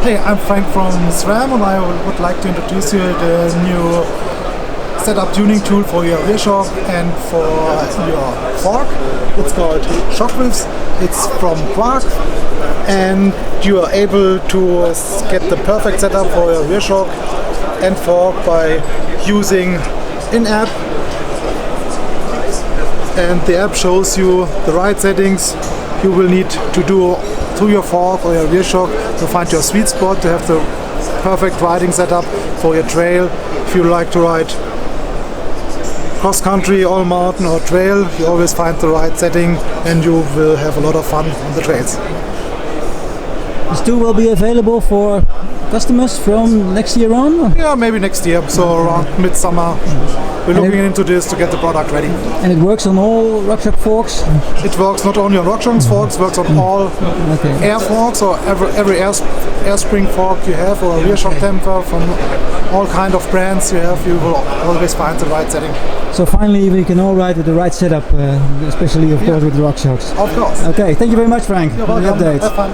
Hey, I'm Frank from SRAM and I would like to introduce you the new setup tuning tool for your rear shock and for your fork. It's called Shockriffs. It's from Quarq and you are able to get the perfect setup for your rear shock and fork by using in-app, and the app shows you the right settings you will need to do to your fork or your rear shock to find your sweet spot, to have the perfect riding setup for your trail. If you like to ride cross country, all mountain or trail, you always find the right setting and you will have a lot of fun on the trails. This tool will be available for customers from next year on? Yeah, maybe next year, so around midsummer. We're looking into this to get the product ready. And it works on all RockShox forks? It works not only on RockShox forks, it works on all air forks, or every air spring fork you have, or a rear shock temper from all kind of brands you have, you will always find the right setting. So finally we can all ride with the right setup, especially of course with the RockShox. Of course. Okay, thank you very much, Frank, for the update. Have fun.